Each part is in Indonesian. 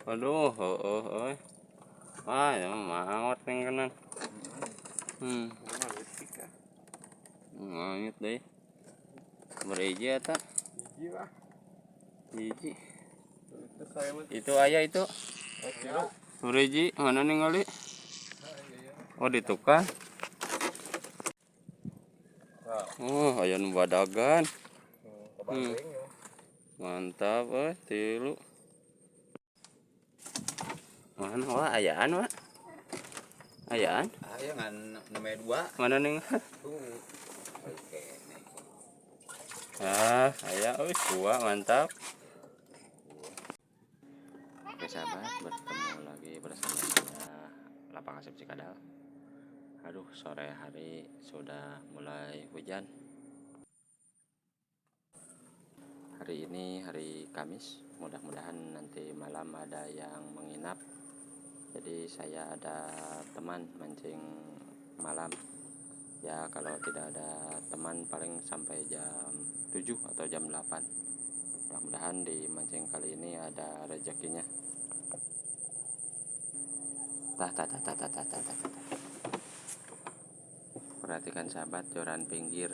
Waduh, heueuh. Ya maot ning kanan. Ngangit deh. Bereje eta. Hiji lah. Hiji. Itu saya mah. Itu aya itu. Kilo. Bereje mana ningali? Oh ditukar. Oh, aya nu badagan. Mantap tilu. Mana wah ayaan wah. Ayaan? Aya ngan nomor 2. Mana ning? Tuh. Oke. Aya tua mantap. Oke sahabat, bertemu lagi bersama saya Lapang Asep Cikadal. Aduh, sore hari sudah mulai hujan. Hari ini hari Kamis, mudah-mudahan nanti malam ada yang menginap. Jadi saya ada teman mancing malam. Ya kalau tidak ada teman paling sampai jam 7 atau jam 8. Mudah-mudahan di mancing kali ini ada rezekinya. Perhatikan sahabat, joran pinggir.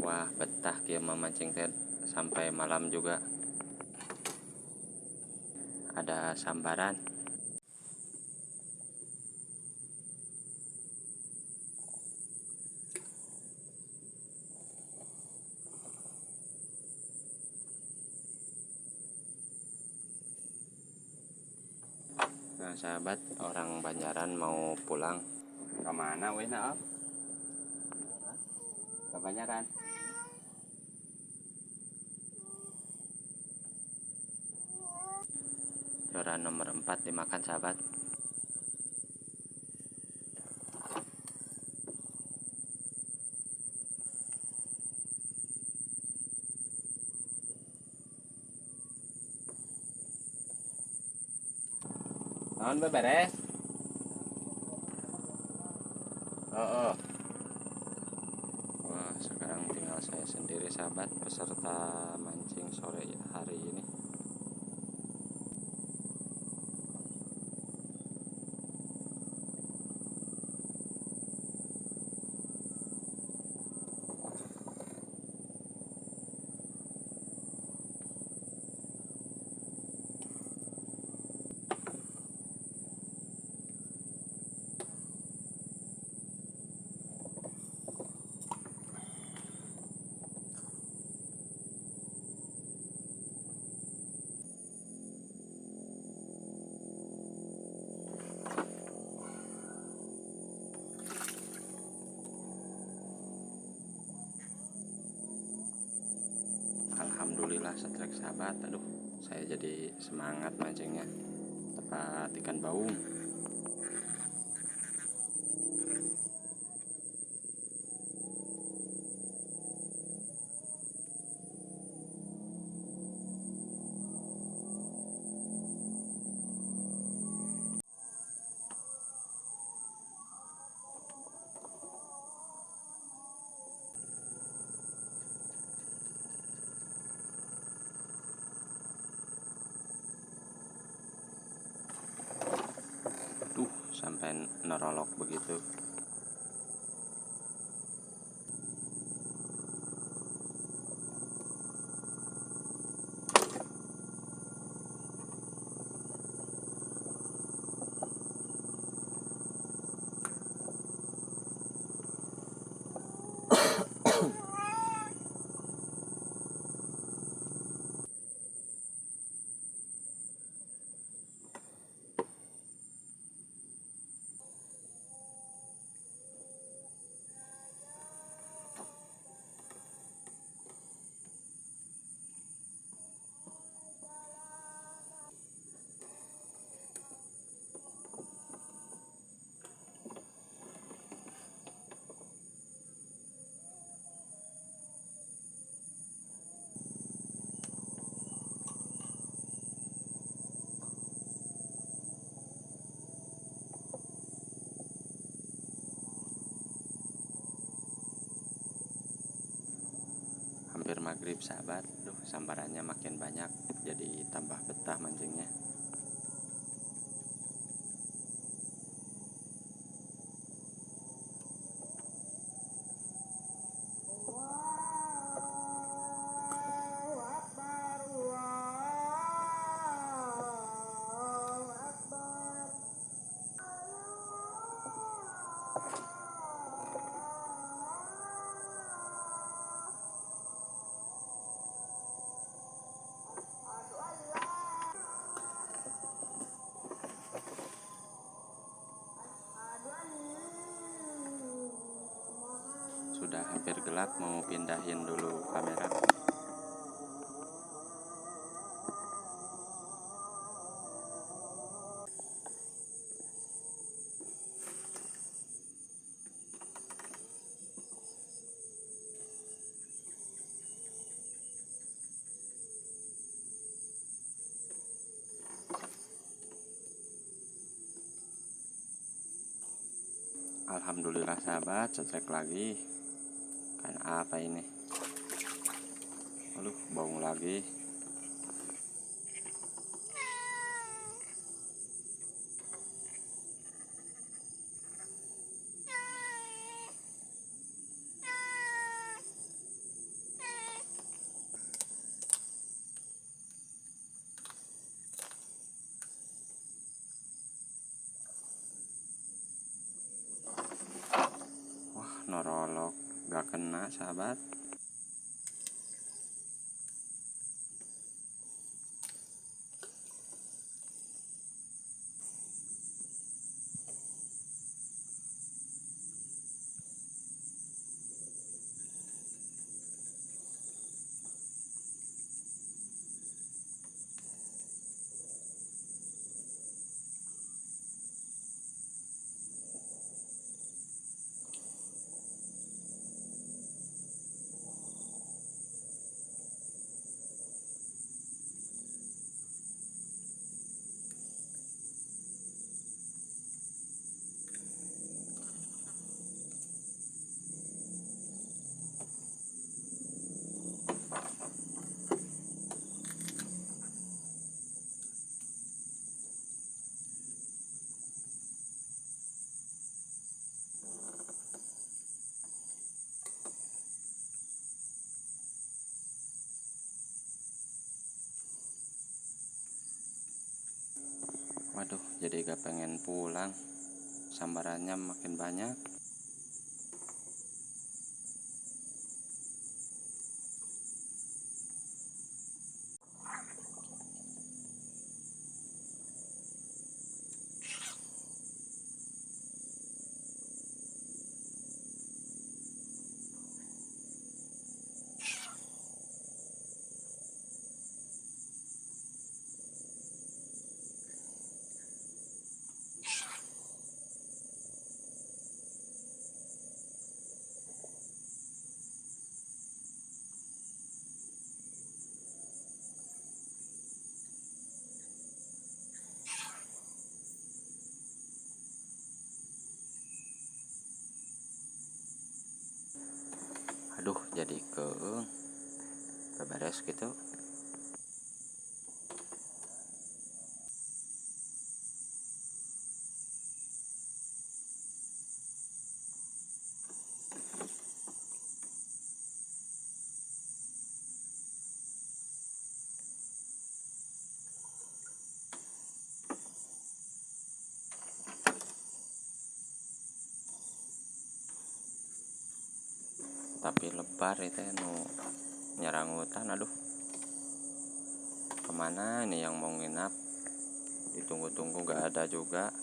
Wah, betah kieu memancing teh sampai malam juga. Ada sambaran. Nah, sahabat, orang Banjaran mau pulang. Kemana weh naaf? Ke Banjaran. Joran nomor 4 dimakan sahabat. Naon beres? Oh. Wah, sekarang tinggal saya sendiri sahabat peserta mancing sore hari ini. Alhamdulillah setrek sahabat. Aduh, saya jadi semangat mancingnya. Tepat ikan baung. Sampai nerolok begitu. hampir maghrib sahabat. Duh, sambarannya makin banyak, jadi tambah betah mancingnya. Sudah hampir gelap, mau pindahin dulu kamera. Alhamdulillah sahabat, setrek lagi. Kan apa ini? Aduh, baung lagi. Wah, norolok, gak kena sahabat. Waduh, jadi gak pengen pulang. Sambarannya makin banyak. Aduh, jadi keberes gitu. Tapi lebar itu nu nyerang hutan. Aduh, kemana ini yang mau nginap? Ditunggu-tunggu gak ada juga.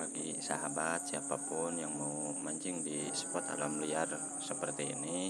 bagi sahabat siapapun yang mau mancing di spot alam liar seperti ini,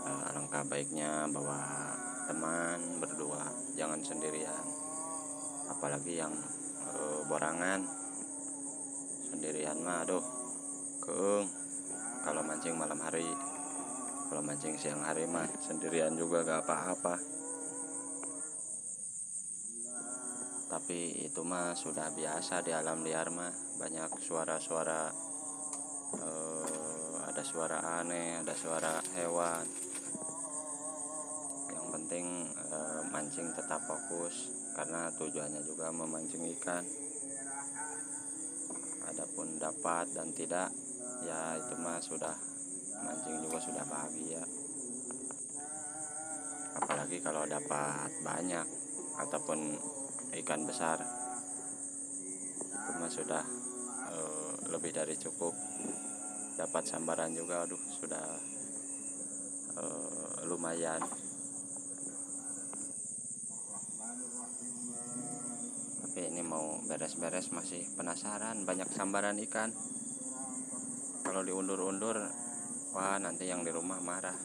alangkah baiknya bawa teman berdua, jangan sendirian. Apalagi yang borangan sendirian mah aduh keung. Kalau mancing malam hari, kalau mancing siang hari mah sendirian juga gak apa-apa. Tapi itu mah sudah biasa di alam liar mah, banyak suara-suara, ada suara aneh, ada suara hewan. Yang penting mancing tetap fokus, karena tujuannya juga memancing ikan. Adapun dapat dan tidak, ya itu mah sudah, mancing juga sudah bahagia. Apalagi kalau dapat banyak ataupun ikan besar, itu mah sudah lebih dari cukup. Dapat sambaran juga aduh sudah lumayan. Tapi ini mau beres-beres, masih penasaran banyak sambaran ikan. Kalau diundur-undur, wah nanti yang di rumah marah.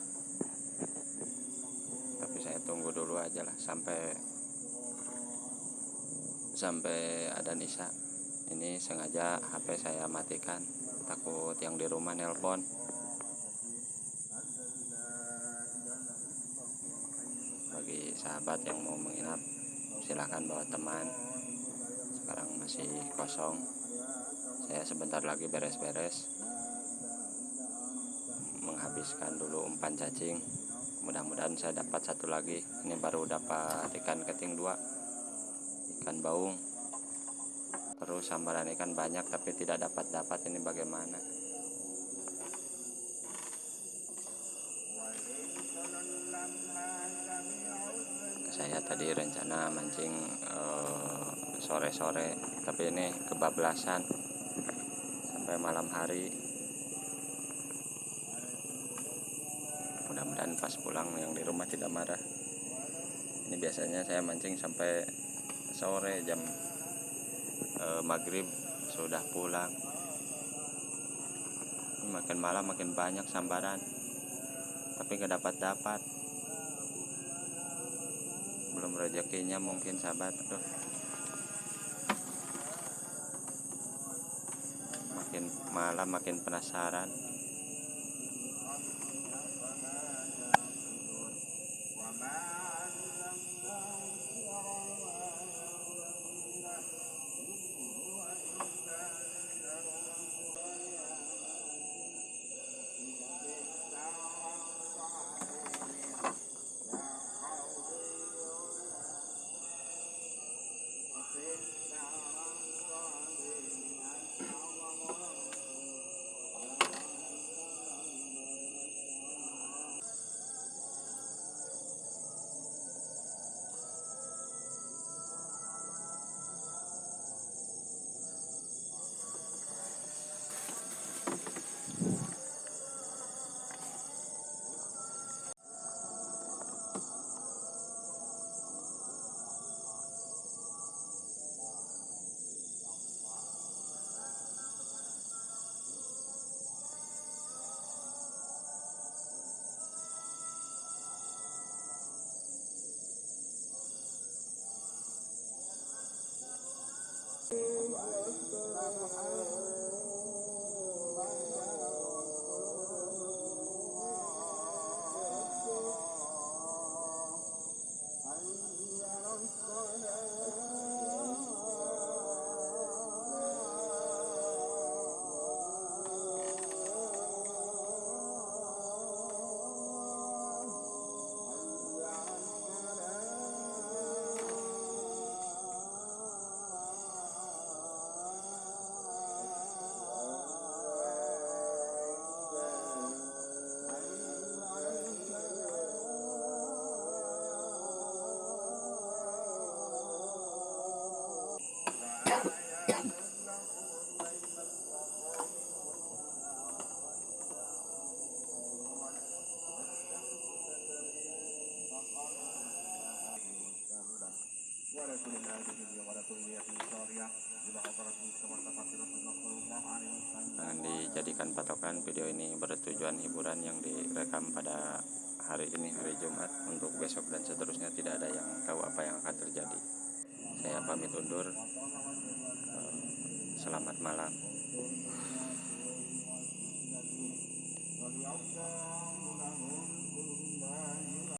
Tapi saya tunggu dulu aja lah sampai ada Nisa. Ini sengaja HP saya matikan, takut yang di rumah nelpon. Bagi sahabat yang mau menginap, silahkan bawa teman. Sekarang masih kosong. Saya sebentar lagi beres-beres, menghabiskan dulu umpan cacing. Mudah-mudahan saya dapat satu lagi. Ini baru dapat ikan keting 2, ikan baung. Terus sambaran ikan banyak tapi tidak dapat. Ini bagaimana? Saya tadi rencana mancing sore-sore, tapi ini kebablasan sampai malam hari. Mudah-mudahan pas pulang yang di rumah tidak marah. Ini biasanya saya mancing sampai sore, jam maghrib sudah pulang. Makin malam makin banyak sambaran, tapi gak dapat. Belum rezekinya mungkin sahabat. Aduh, makin malam makin penasaran. ولكل هذه ولكل يقين Jangan dijadikan patokan. Video ini bertujuan hiburan yang direkam pada hari ini, hari Jumat. Untuk besok dan seterusnya tidak ada yang tahu apa yang akan terjadi. Saya pamit undur. Selamat malam.